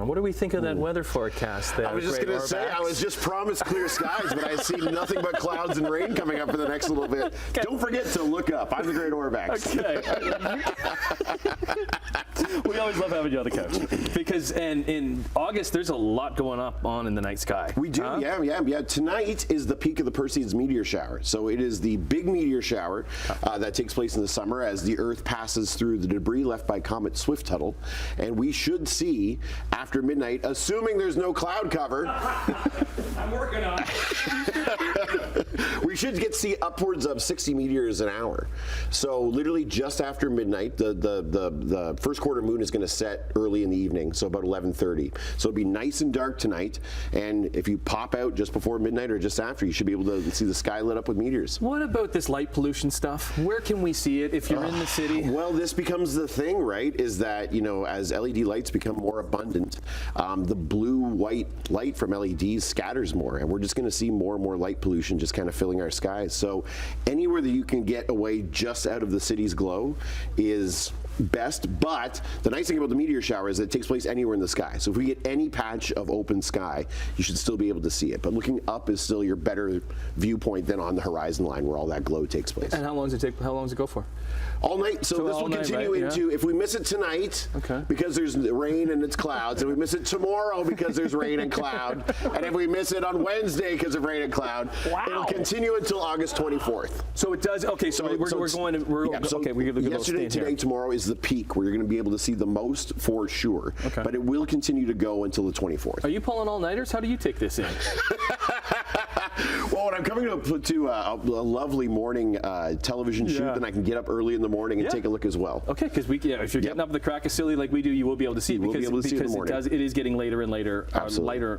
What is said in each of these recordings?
What do we think of that weather forecast there? I was just going to say, I was just promised clear skies, but I see nothing but clouds and rain coming up for the next little bit. Okay. Don't forget to look up. I'm the Great Orbax. Okay. We always love having you on the couch because, and in August, there's a lot going on in the night sky. We do, yeah. Tonight is the peak of the Perseid's meteor shower. So it is the big meteor shower that takes place in the summer as the Earth passes through the debris left by Comet Swift-Tuttle, and we should see after midnight, assuming there's no cloud cover. I'm working on it. We should see upwards of 60 meteors an hour. So literally just after midnight, the first quarter moon is going to set early in the evening, so about 11:30. So it'll be nice and dark tonight, and if you pop out just before midnight or just after, you should be able to see the sky lit up with meteors. What about this light pollution stuff? Where can we see it if you're in the city? Well, this becomes the thing, right? Is that, you know, as LED lights become more abundant, the blue-white light from LEDs scatters more, and we're just going to see more and more light pollution just kind of filling our skies. So anywhere that you can get away just out of the city's glow is best, but the nice thing about the meteor shower is that it takes place anywhere in the sky. So if we get any patch of open sky, you should still be able to see it. But looking up is still your better viewpoint than on the horizon line where all that glow takes place. And how long does it take? How long does it go for? All night. So this will continue into, if we miss it tonight, because there's rain and it's clouds, and we miss it tomorrow because there's rain and cloud, and if we miss it on Wednesday because of rain and cloud, it'll continue until August 24th. So it does. Okay, so we're going to. We're going to yesterday, today, tomorrow is the peak where you're going to be able to see the most for sure. Okay. But it will continue to go until the 24th. Are you pulling all-nighters? How do you take this in? Well, when I'm coming to a lovely morning television shoot, then I can get up early in the morning and take a look as well. Okay, because if you're getting up at the crack of silly like we do, you will be able to see it because it is getting later and later,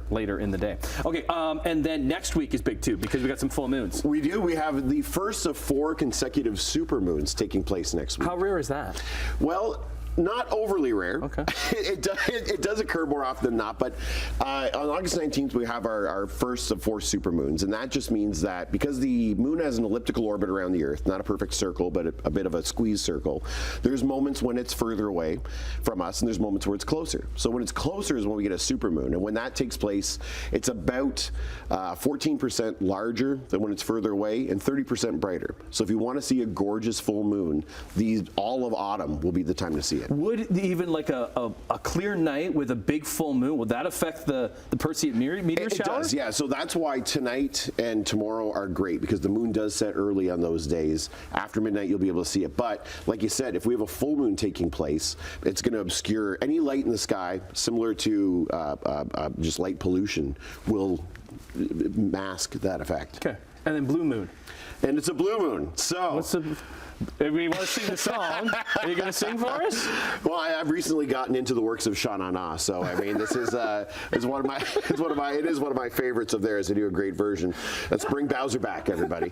later in the day. Okay, and then next week is big too because we got some full moons. We do. We have the first of 4 consecutive supermoons taking place next week. How rare is that? Well, not overly rare. Okay. It does occur more often than not, but on August 19th we have our first of 4 supermoons, and that just means that because the moon has an elliptical orbit around the Earth, not a perfect circle, but a bit of a squeeze circle, there's moments when it's further away from us, and there's moments where it's closer. So when it's closer is when we get a supermoon, and when that takes place, it's about 14% larger than when it's further away and 30% brighter. So if you want to see a gorgeous full moon, all of autumn will be the time to see it. Would even like a clear night with a big full moon, would that affect the Perseid meteor shower? It does, yeah. So that's why tonight and tomorrow are great, because the moon does set early on those days. After midnight, you'll be able to see it. But like you said, if we have a full moon taking place, it's going to obscure any light in the sky, similar to just light pollution, will mask that effect. Okay. And then blue moon. And it's a blue moon. So. If we want to sing the song, are you going to sing for us? Well, I've recently gotten into the works of Sha Na Na, so I mean, this is one of my favorites of theirs. They do a great version. Let's bring Bowser back, everybody.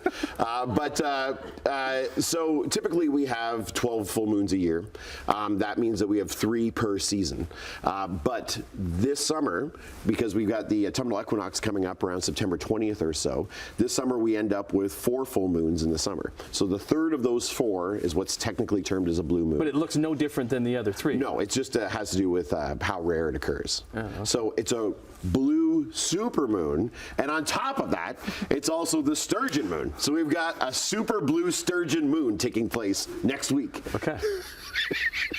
So typically we have 12 full moons a year. That means that we have 3 per season. But this summer, because we've got the autumnal equinox coming up around September 20th or so, this summer we end up with 4 full moons in the summer. So the third of those 4 is what's technically termed as a blue moon. But it looks no different than the other 3. No, it just has to do with how rare it occurs. Oh, okay. So it's a blue supermoon, and on top of that, it's also the sturgeon moon. So we've got a super blue sturgeon moon taking place next week. Okay.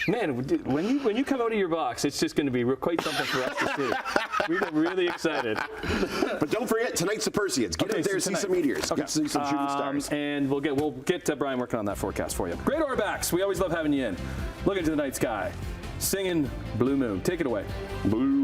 Man, when you come out of your box, it's just going to be quite something for us to see. We get really excited. But don't forget, tonight's the Perseids. Get out there and see some meteors. Okay. Get to see some shooting stars. And we'll get Brian working on that forecast for you. Great Orbax, we always love having you in. Look into the night sky, singing Blue Moon. Take it away. Blue.